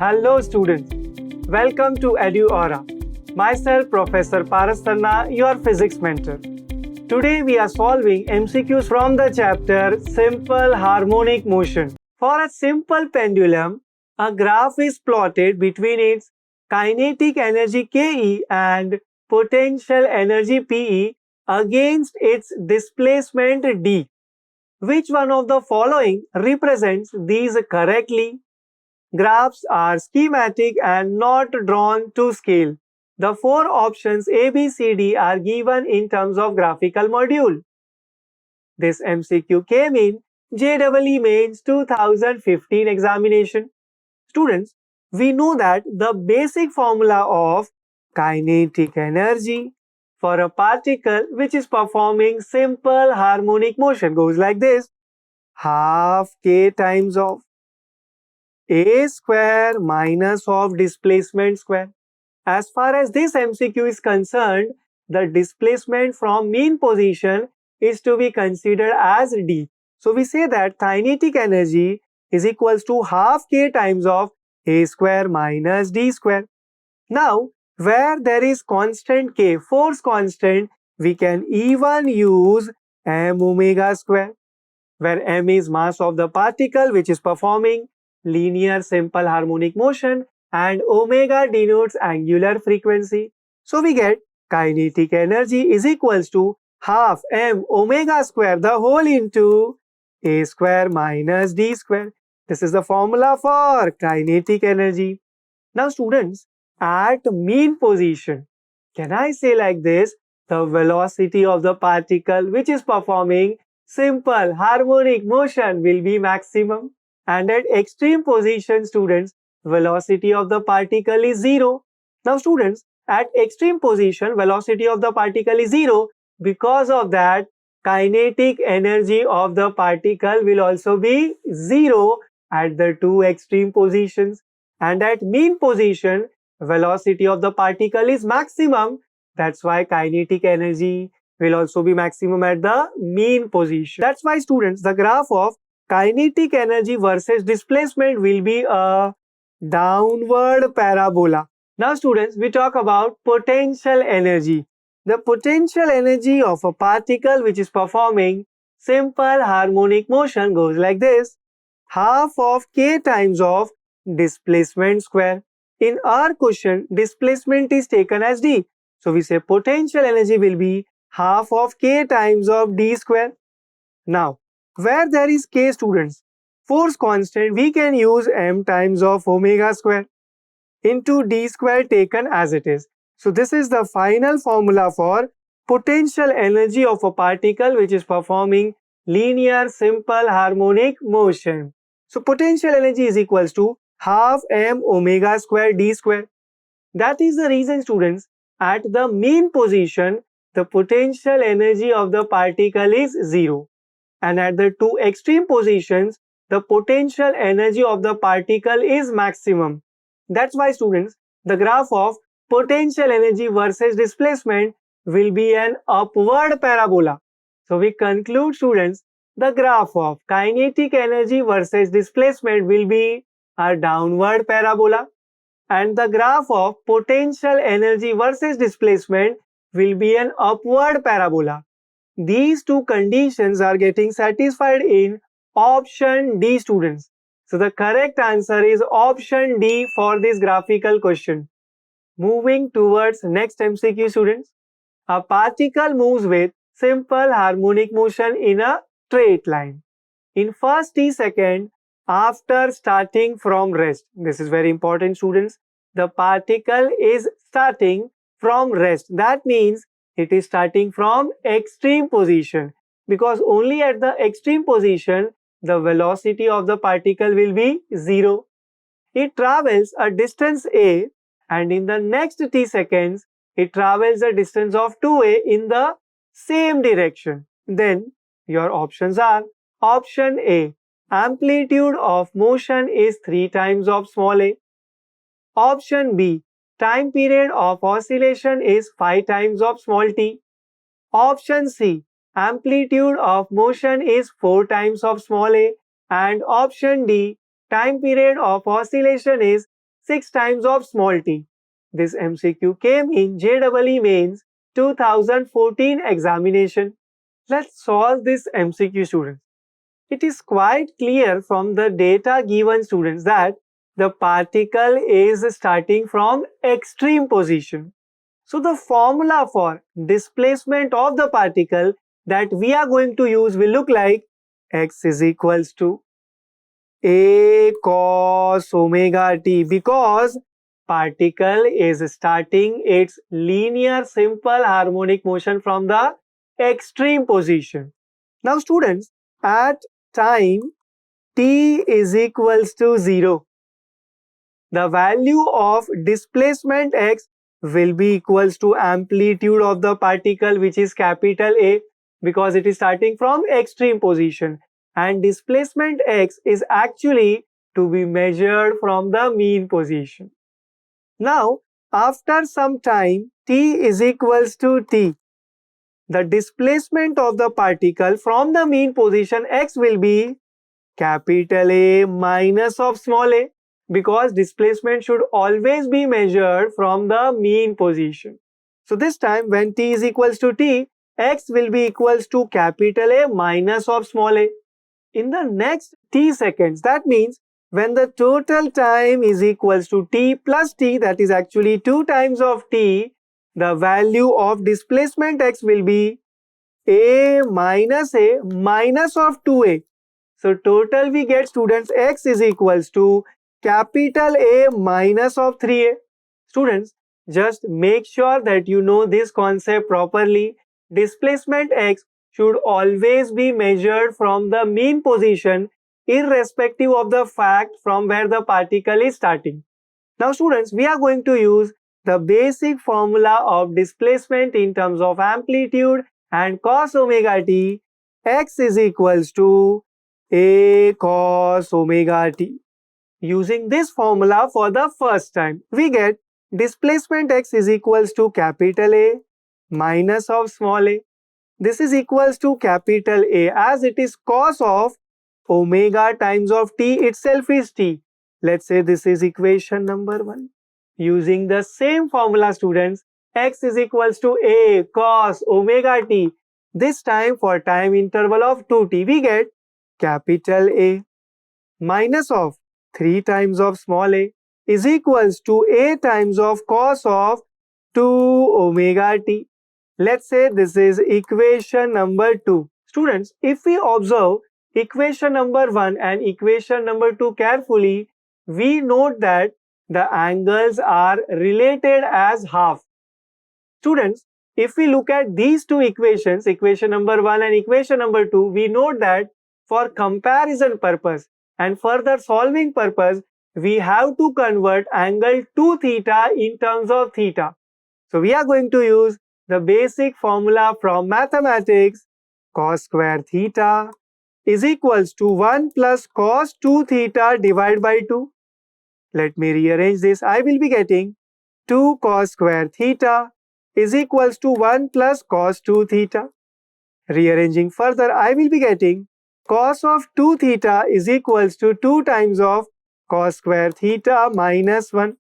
Hello students, welcome to Eduauraa. Myself Professor Paras Tanna, your physics mentor. Today we are solving MCQs from the chapter Simple Harmonic Motion. For a simple pendulum, a graph is plotted between its kinetic energy Ke and potential energy Pe against its displacement d. Which one of the following represents these correctly? Graphs are schematic and not drawn to scale. The four options A, B, C, D are given in terms of graphical module. This MCQ came in JEE Main's 2015 examination. Students, we know that the basic formula of kinetic energy for a particle which is performing simple harmonic motion goes like this: half k times of a square minus of displacement square. As far as this MCQ is concerned, the displacement from mean position is to be considered as d. So we say that kinetic energy is equals to half k times of a square minus d square. Now, where there is constant k, force constant, we can even use m omega square, where m is mass of the particle which is performing linear simple harmonic motion and omega denotes angular frequency. So we get kinetic energy is equals to half m omega square the whole into a square minus d square. This is the formula for kinetic energy. Now students, at mean position, can I say like this? The velocity of the particle which is performing simple harmonic motion will be maximum. And at extreme position, students, velocity of the particle is 0. Now students, at extreme position, velocity of the particle is 0. Because of that, kinetic energy of the particle will also be 0 at the two extreme positions. And at mean position, velocity of the particle is maximum. That's why kinetic energy will also be maximum at the mean position. That's why students, the graph of kinetic energy versus displacement will be a downward parabola. Now students, we talk about potential energy. The potential energy of a particle which is performing simple harmonic motion goes like this: half of k times of displacement square. In our question, displacement is taken as d. So we say potential energy will be half of k times of d square. Now, where there is k students, force constant, we can use m times of omega square into d square taken as it is. So this is the final formula for potential energy of a particle which is performing linear simple harmonic motion. So potential energy is equals to half m omega square d square. That is the reason students, at the mean position, the potential energy of the particle is 0. And at the two extreme positions, the potential energy of the particle is maximum. That's why students, the graph of potential energy versus displacement will be an upward parabola. So we conclude students, the graph of kinetic energy versus displacement will be a downward parabola, and the graph of potential energy versus displacement will be an upward parabola. These two conditions are getting satisfied in option D students. So the correct answer is option D for this graphical question. Moving towards next MCQ students. A particle moves with simple harmonic motion in a straight line in first t second after starting from rest. This is very important students. The particle is starting from rest. That means it is starting from extreme position, because only at the extreme position the velocity of the particle will be 0. It travels a distance a and in the next t seconds it travels a distance of 2a in the same direction. Then your options are: option A, amplitude of motion is 3 times of small a. Option B, time period of oscillation is 5 times of small t. Option C, amplitude of motion is 4 times of small a. And option D, time period of oscillation is 6 times of small t. This MCQ came in JEE Mains 2014 examination. Let's solve this MCQ, students. It is quite clear from the data given, students, that the particle is starting from extreme position. So the formula for displacement of the particle that we are going to use will look like x is equals to a cos omega t, because particle is starting its linear simple harmonic motion from the extreme position. Now students, at time t is equals to 0, the value of displacement x will be equals to amplitude of the particle, which is capital A, because it is starting from extreme position, and displacement x is actually to be measured from the mean position. Now after some time t is equals to t, the displacement of the particle from the mean position x will be capital A minus of small a, because displacement should always be measured from the mean position. So this time when t is equals to t, x will be equals to capital A minus of small a. In the next t seconds, that means when the total time is equals to t plus t, that is actually 2 times of t, the value of displacement x will be a minus of 2a. So total we get, students, x is equals to capital A minus of 3a. Students, just make sure that you know this concept properly. Displacement x should always be measured from the mean position, irrespective of the fact from where the particle is starting. Now students, we are going to use the basic formula of displacement in terms of amplitude and cos omega t. X is equals to a cos omega t. Using this formula for the first time, we get displacement x is equals to capital A minus of small a. This is equals to capital A, as it is cos of omega times of t itself is t. Let's say this is equation number 1. Using the same formula, students, x is equals to a cos omega t. This time for time interval of 2t, we get capital A minus of 3 times of small a is equals to a times of cos of 2 omega t. Let's say this is equation number 2. Students, if we observe equation number 1 and equation number 2 carefully, we note that the angles are related as half. Students, if we look at these two equations, equation number 1 and equation number 2, we note that for comparison purpose and further solving purpose, we have to convert angle 2 theta in terms of theta. So we are going to use the basic formula from mathematics. Cos square theta is equals to 1 plus cos 2 theta divided by 2. Let me rearrange this. I will be getting 2 cos square theta is equals to 1 plus cos 2 theta. Rearranging further, I will be getting cos of 2 theta is equals to 2 times of cos square theta minus 1.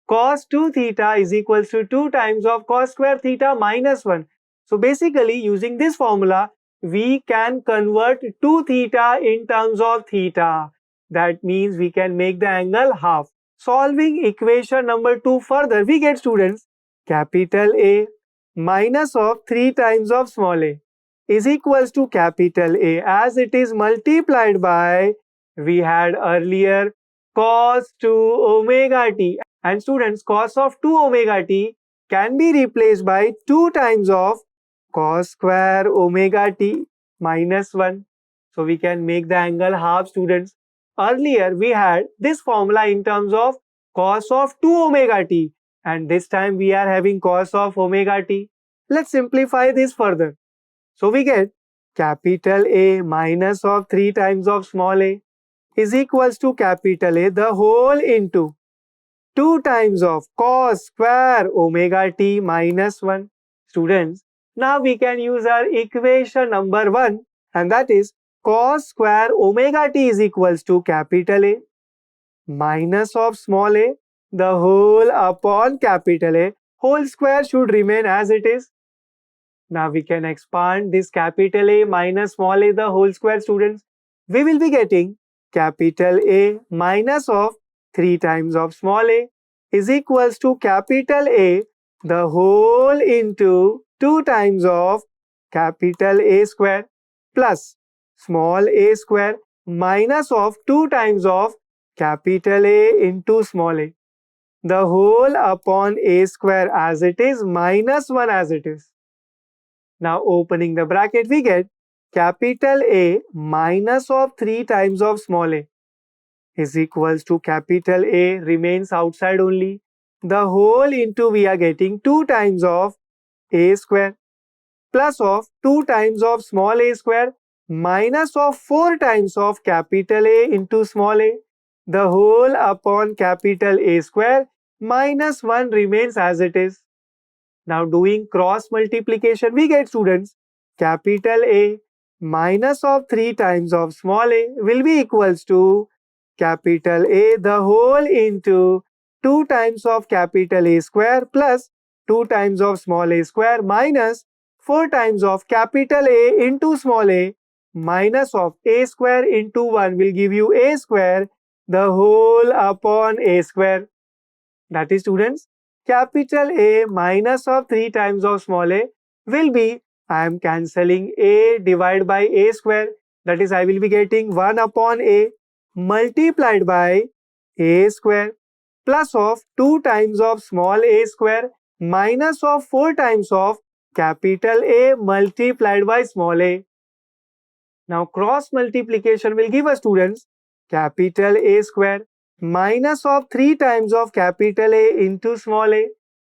Cos 2 theta is equals to 2 times of cos square theta minus 1. So basically, using this formula, we can convert 2 theta in terms of theta. That means we can make the angle half. Solving equation number 2 further, we get, students, capital A minus of 3 times of small a is equals to capital A, as it is multiplied by, we had earlier, cos 2 omega t. And students, cos of 2 omega t can be replaced by 2 times of cos square omega t minus 1. So we can make the angle half, students. Earlier we had this formula in terms of cos of 2 omega t, and this time we are having cos of omega t. Let's simplify this further. So we get capital A minus of 3 times of small a is equals to capital A the whole into 2 times of cos square omega t minus 1. Students, now we can use our equation number 1, and that is cos square omega t is equals to capital A minus of small a the whole upon capital A whole square should remain as it is. Now we can expand this capital A minus small a the whole square, students. We will be getting capital A minus of 3 times of small a is equals to capital A the whole into 2 times of capital A square plus small a square minus of 2 times of capital A into small a. The whole upon a square as it is minus 1 as it is. Now opening the bracket, we get capital A minus of 3 times of small a is equals to capital A remains outside only. The whole into we are getting 2 times of a square plus of 2 times of small a square minus of 4 times of capital A into small a. The whole upon capital A square minus 1 remains as it is. Now doing cross multiplication, we get, students, capital A minus of 3 times of small a will be equals to capital A the whole into 2 times of capital A square plus 2 times of small a square minus 4 times of capital A into small a minus of a square into 1 will give you a square the whole upon a square. That is, students, capital A minus of 3 times of small a will be, I am cancelling a divided by a square, that is I will be getting 1 upon a multiplied by a square plus of 2 times of small a square minus of 4 times of capital A multiplied by small a. Now cross multiplication will give us, students, capital A square minus of 3 times of capital A into small a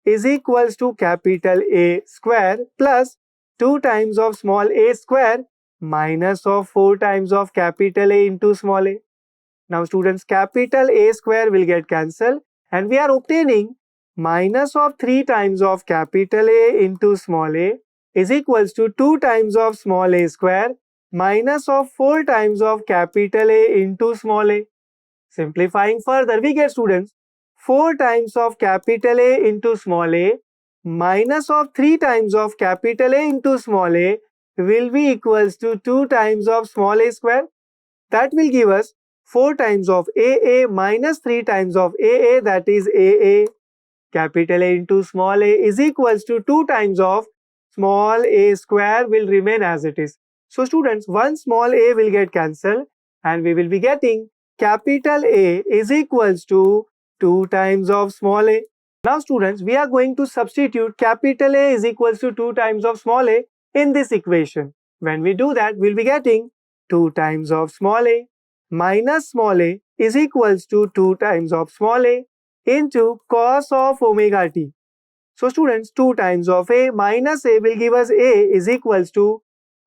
is equals to capital A square plus 2 times of small a square minus of 4 times of capital A into small a. Now students, capital A square will get cancelled and we are obtaining minus of 3 times of capital A into small a is equals to 2 times of small a square minus of 4 times of capital A into small a. Simplifying further, we get, students, 4 times of capital A into small a minus of 3 times of capital A into small a will be equals to 2 times of small a square. That will give us 4 times of AA minus 3 times of AA, that is AA. Capital A into small a is equals to 2 times of small a square will remain as it is. So students, one small a will get cancelled and we will be getting capital A is equals to 2 times of small a. Now students, we are going to substitute capital A is equals to 2 times of small a in this equation. When we do that, we'll be getting 2 times of small a minus small a is equals to 2 times of small a into cos of omega t. So students, 2 times of a minus a will give us a is equals to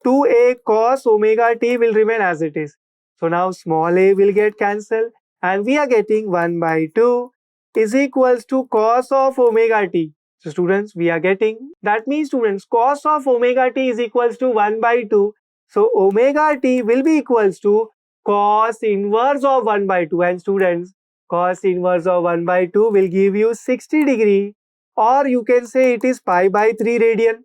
2a cos omega t will remain as it is. So now small a will get cancelled and we are getting 1 by 2 is equals to cos of omega t. So students, we are getting, that means students, cos of omega t is equals to 1 by 2. So omega t will be equals to cos inverse of 1 by 2, and students, cos inverse of 1 by 2 will give you 60 degree, or you can say it is pi by 3 radian.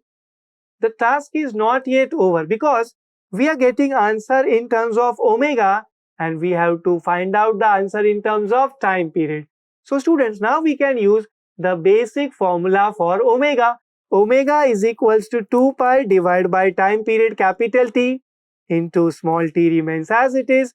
The task is not yet over because we are getting answer in terms of omega and we have to find out the answer in terms of time period. So students, now we can use the basic formula for omega. Omega is equals to 2 pi divided by time period capital T into small t remains as it is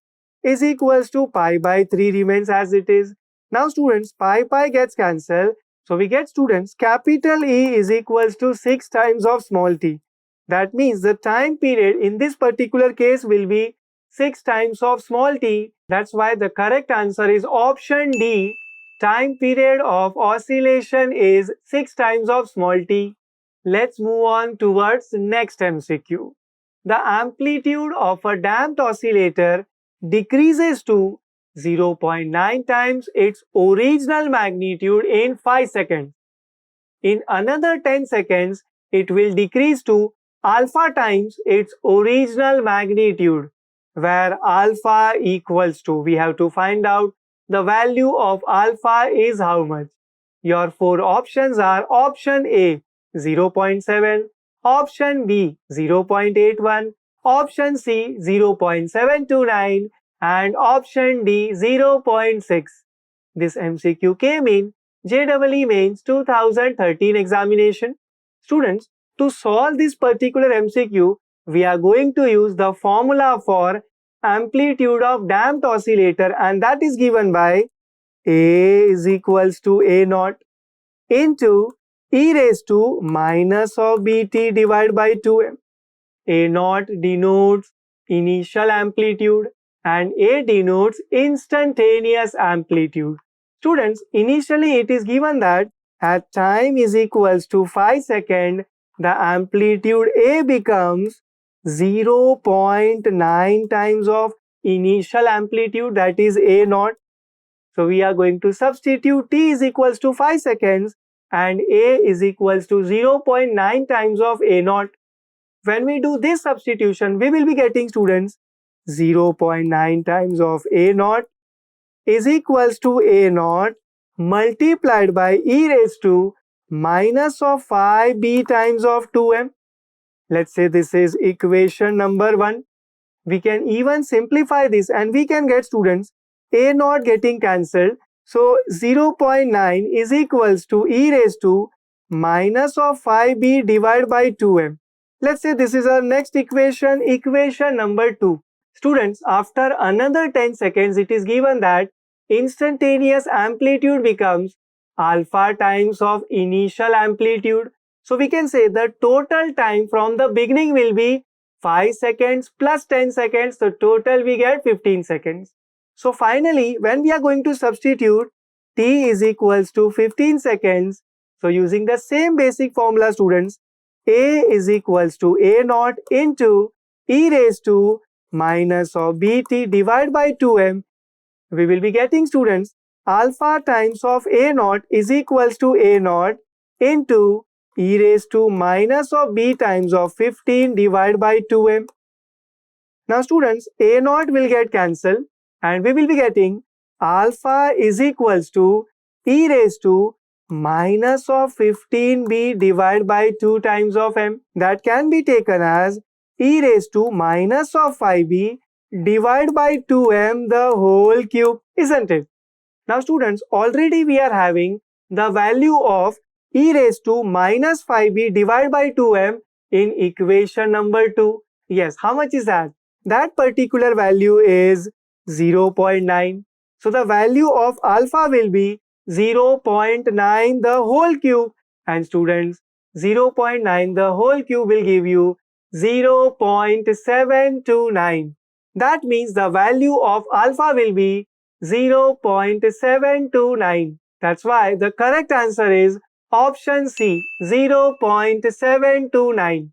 equals to pi by 3 remains as it is. Now students, pi gets cancelled. So we get, students, capital E is equals to 6 times of small t. That means the time period in this particular case will be 6 times of small t. That's why the correct answer is option D. Time period of oscillation is 6 times of small t. Let's move on towards next MCQ. The amplitude of a damped oscillator decreases to 0.9 times its original magnitude in 5 seconds. In another 10 seconds, it will decrease to alpha times its original magnitude, where alpha equals to, we have to find out the value of alpha is how much? Your four options are option A 0.7, option B 0.81, option C 0.729 and option D 0.6. This MCQ came in JEE Mains 2013 examination. Students, to solve this particular MCQ, we are going to use the formula for amplitude of damped oscillator, and that is given by A is equals to A naught into e raised to minus of bt divided by 2m. A naught denotes initial amplitude and A denotes instantaneous amplitude. Students, initially it is given that at time is equals to 5 seconds, the amplitude A becomes 0.9 times of initial amplitude, that is A naught. So we are going to substitute t is equals to 5 seconds and A is equals to 0.9 times of A naught. When we do this substitution, we will be getting, students, 0.9 times of A naught is equals to A naught multiplied by e raised to minus of 5b times of 2m. Let's say this is equation number 1. We can even simplify this and we can get, students, A naught getting cancelled. So 0.9 is equals to e raised to minus of 5b divided by 2m. Let's say this is our next equation, equation number 2. Students, after another 10 seconds, it is given that instantaneous amplitude becomes alpha times of initial amplitude. So we can say the total time from the beginning will be 5 seconds plus 10 seconds. So total we get 15 seconds. So finally, when we are going to substitute t is equals to 15 seconds, so using the same basic formula, students, A is equals to A naught into e raised to minus of bt divided by 2m. We will be getting, students, alpha times of A naught is equals to A naught into e raised to minus of b times of 15 divided by 2m. Now, students, A naught will get cancelled and we will be getting alpha is equals to e raised to minus of 15b divided by 2 times of m. That can be taken as e raised to minus of 5b divided by 2m the whole cube, isn't it? Now, students, already we are having the value of e raised to minus 5b divided by 2m in equation number 2. Yes, how much is that? That particular value is 0.9. So the value of alpha will be 0.9 the whole cube, and students, 0.9 the whole cube will give you 0.729. That means the value of alpha will be 0.729. That's why the correct answer is option C, 0.729.